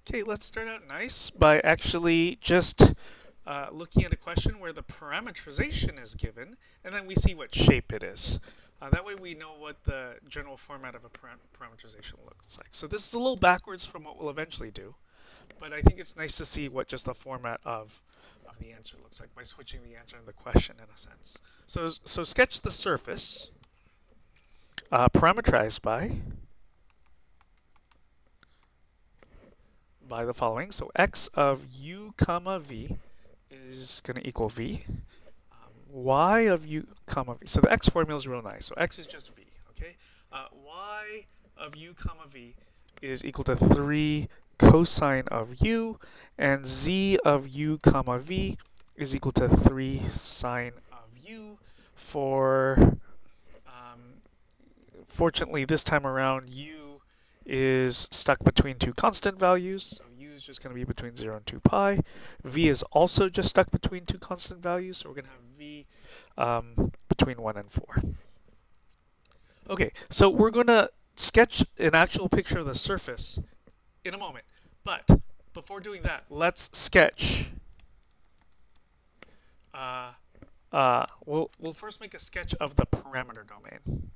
Okay, let's start out nice by actually just looking at a question where the parameterization is given, and then we see what shape it is. That way we know what the general format of a parameterization looks like. So this is a little backwards from what we'll eventually do, but I think it's nice to see what just the format of the answer looks like by switching the answer and the question in a sense. So sketch the surface parameterized by the following. So x of u comma v is going to equal v. Y of u comma v. So the x formula is real nice. So x is just v. Okay. Y of u comma v is equal to 3 cosine of u, and z of u comma v is equal to 3 sine of u. For fortunately, this time around, u is stuck between two constant values. So u is just going to be between 0 and 2 pi. V is also just stuck between two constant values. So we're going to have v between 1 and 4. Okay, so we're going to sketch an actual picture of the surface in a moment. But before doing that, let's sketch. We'll first make a sketch of the parameter domain.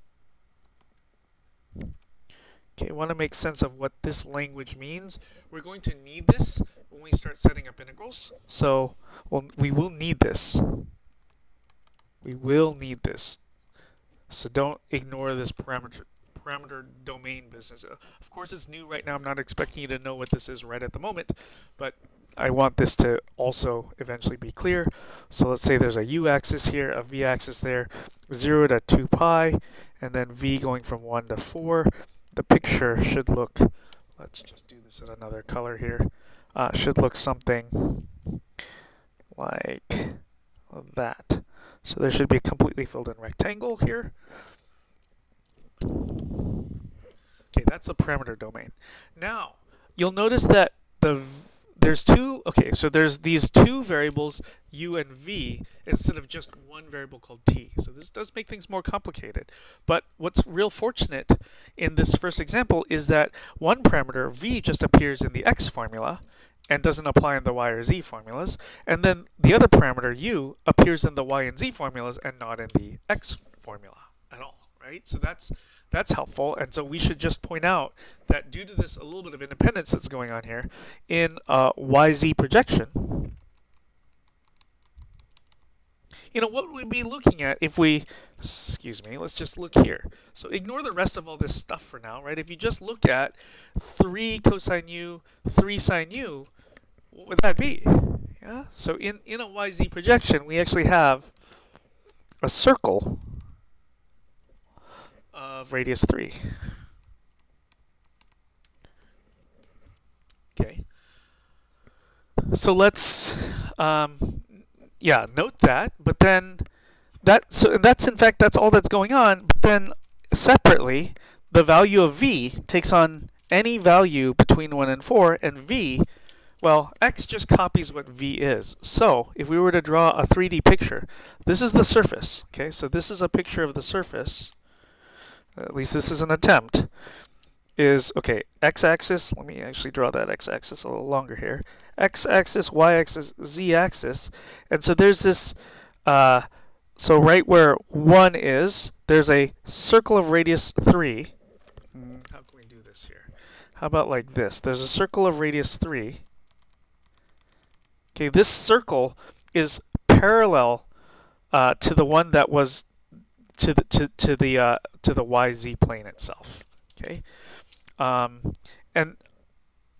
Okay, I want to make sense of what this language means. We're going to need this when we start setting up integrals. So we will need this. We will need this. So don't ignore this parameter domain business. Of course, it's new right now. I'm not expecting you to know what this is right at the moment, but I want this to also eventually be clear. So let's say there's a u-axis here, a v-axis there, 0 to 2 pi, and then v going from 1 to 4. The picture should look, let's just do this in another color here, should look something like that. So there should be a completely filled in rectangle here. Okay, that's the parameter domain. Now, you'll notice that there's these two variables, u and v, instead of just one variable called t. So this does make things more complicated. But what's real fortunate in this first example is that one parameter, v, just appears in the x formula and doesn't apply in the y or z formulas. And then the other parameter, u, appears in the y and z formulas and not in the x formula at all, right? So that's helpful, and so we should just point out that due to this a little bit of independence that's going on here, in YZ projection, what would we be looking at if we, let's just look here. So ignore the rest of all this stuff for now, right? If you just look at 3 cosine u, 3 sine u, what would that be? Yeah. So in a YZ projection, we actually have a circle of radius 3. Okay. So let's, note that. But then that's in fact that's all that's going on. But then separately, the value of v takes on any value between 1 and 4, and v, well, x just copies what v is. So if we were to draw a 3D picture, this is the surface. Okay, so this is a picture of the surface. At least this is an attempt, is, okay, x-axis, let me actually draw that x-axis a little longer here, x-axis, y-axis, z-axis, and so there's this, so right where 1 is, there's a circle of radius 3. How can we do this here? How about like this? There's a circle of radius 3. Okay, this circle is parallel to the one that was to the YZ plane itself. Okay, and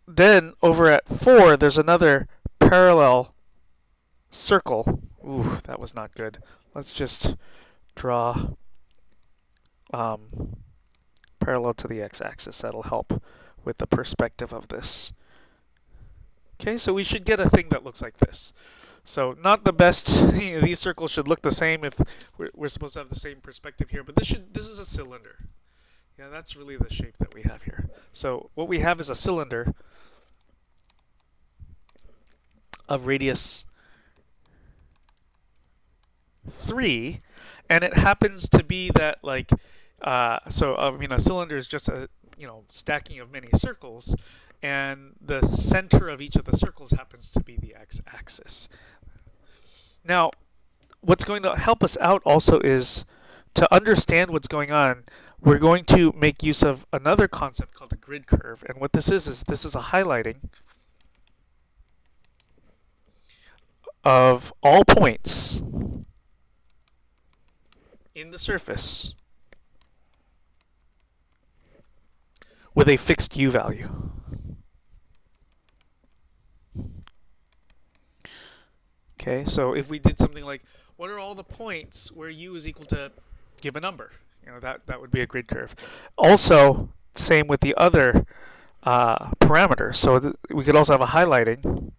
then over at 4, there's another parallel circle. Ooh, that was not good. Let's just draw parallel to the x-axis. That'll help with the perspective of this. Okay, so we should get a thing that looks like this. So not the best. These circles should look the same if we're supposed to have the same perspective here. But this is a cylinder. Yeah, that's really the shape that we have here. So what we have is a cylinder of radius 3, and it happens to be that a cylinder is just a stacking of many circles, and the center of each of the circles happens to be the x-axis. Now, what's going to help us out also is to understand what's going on. We're going to make use of another concept called a grid curve, and what this is this is a highlighting of all points in the surface with a fixed u value. Okay, so if we did something like, what are all the points where u is equal to, give a number? You know, that would be a grid curve. Also, same with the other parameters. So we could also have a highlighting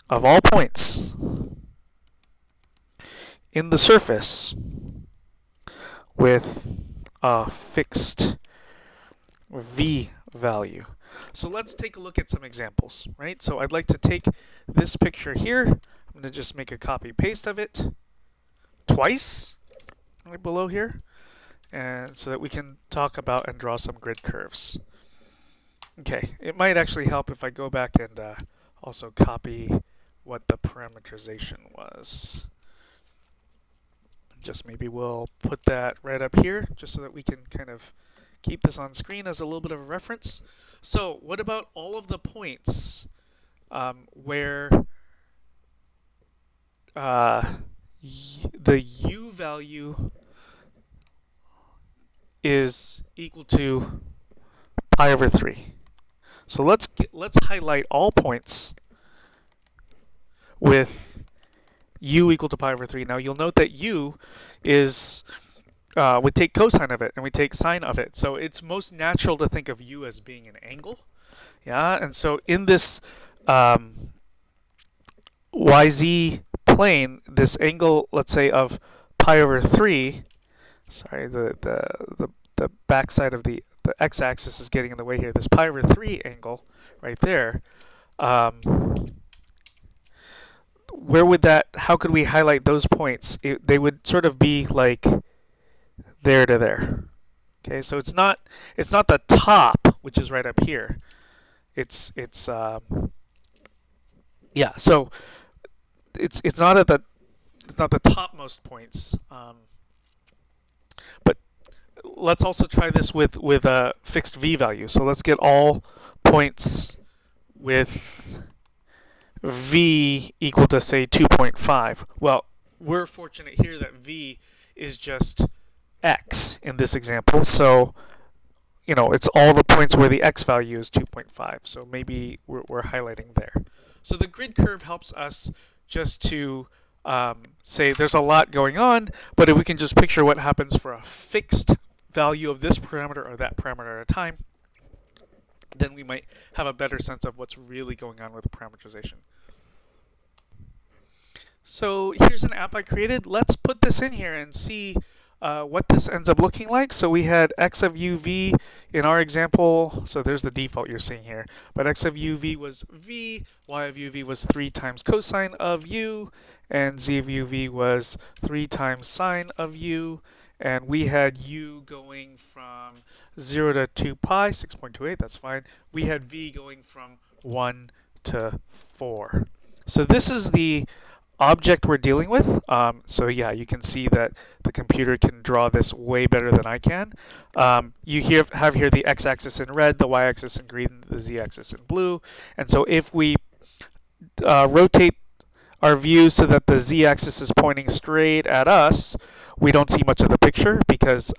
of all points in the surface with a fixed v value. So let's take a look at some examples, right? So I'd like to take this picture here. I'm going to just make a copy paste of it twice right below here, and so that we can talk about and draw some grid curves. Okay, it might actually help if I go back and also copy what the parameterization was. Just maybe we'll put that right up here just so that we can kind of keep this on screen as a little bit of a reference. So what about all of the points where the u value is equal to pi over 3? So let's highlight all points with u equal to pi over 3. Now you'll note that u is we take cosine of it and we take sine of it. So it's most natural to think of u as being an angle. Yeah, and so in this YZ plane, this angle, let's say, of pi over 3, sorry, the backside of the x-axis is getting in the way here. This pi over 3 angle right there, where would that, how could we highlight those points? They would sort of be like there to there. Okay, so it's not the top, which is right up here. It's yeah, so it's not at the topmost points. But let's also try this with a fixed v value. So let's get all points with v equal to, say, 2.5. Well, we're fortunate here that v is just x in this example. So, you know, it's all the points where the x value is 2.5. So maybe we're highlighting there. So the grid curve helps us just to say there's a lot going on, but if we can just picture what happens for a fixed value of this parameter or that parameter at a time, then we might have a better sense of what's really going on with the parameterization. So here's an app I created. Let's put this in here and see what this ends up looking like. So we had x of uv in our example. So there's the default you're seeing here. But x of uv was v, y of uv was 3 times cosine of u, and z of uv was 3 times sine of u. And we had u going from 0 to 2 pi, 6.28, that's fine. We had v going from 1 to 4. So this is the object we're dealing with. So yeah, you can see that the computer can draw this way better than I can. You have here the x-axis in red, the y-axis in green, the z-axis in blue. And so if we rotate our view so that the z-axis is pointing straight at us, we don't see much of the picture because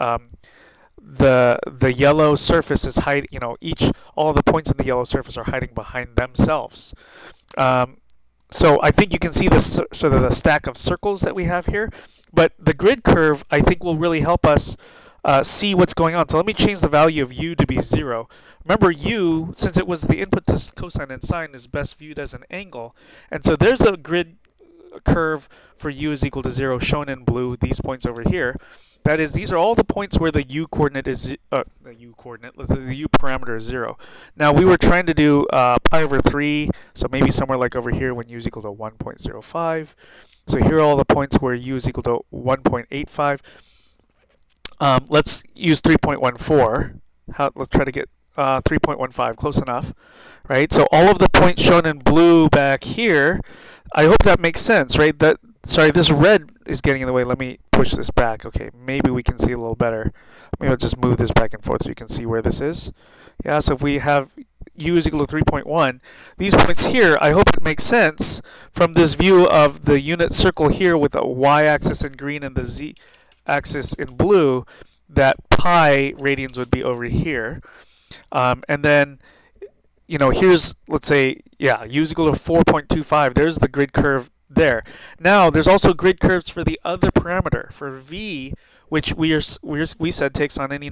the yellow surface is hiding. You know, all the points in the yellow surface are hiding behind themselves. So I think you can see this sort of the stack of circles that we have here. But the grid curve, I think, will really help us see what's going on. So let me change the value of u to be 0. Remember, u, since it was the input to cosine and sine, is best viewed as an angle. And so there's a grid curve for u is equal to 0 shown in blue, these points over here. That is, these are all the points where the u coordinate is the u parameter is 0. Now we were trying to do pi over 3, so maybe somewhere like over here when u is equal to 1.05. So here are all the points where u is equal to 1.85. Let's use 3.14. Let's try to get 3.15, close enough, right? So all of the points shown in blue back here, I hope that makes sense, right? Sorry, this red is getting in the way. Let me push this back. Okay, maybe we can see a little better. Maybe I'll just move this back and forth so you can see where this is. Yeah, so if we have u is equal to 3.1, these points here, I hope it makes sense from this view of the unit circle here with the y-axis in green and the z-axis in blue, that pi radians would be over here. And then, you know, here's, let's say, yeah, u is equal to 4.25. There's the grid curve there. Now, there's also grid curves for the other parameter, for v, which we said takes on any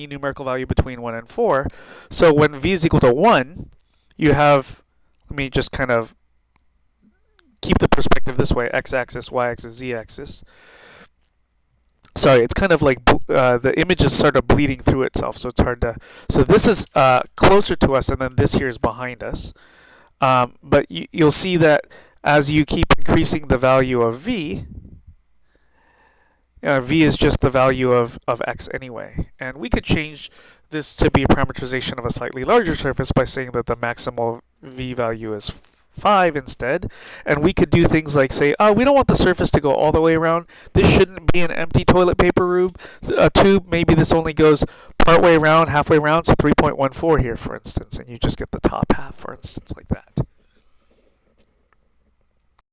numerical value between 1 and 4. So when v is equal to 1, you have, let me just kind of keep the perspective this way, x-axis, y-axis, z-axis. Sorry, it's kind of like the image is sort of bleeding through itself, so it's hard to. So this is closer to us, and then this here is behind us. But you'll see that as you keep increasing the value of v, v is just the value of x anyway. And we could change this to be a parameterization of a slightly larger surface by saying that the maximal v value is 5 instead. And we could do things like say, oh, we don't want the surface to go all the way around. This shouldn't be an empty toilet paper tube. Maybe this only goes part way around, halfway around, so 3.14 here, for instance. And you just get the top half, for instance, like that.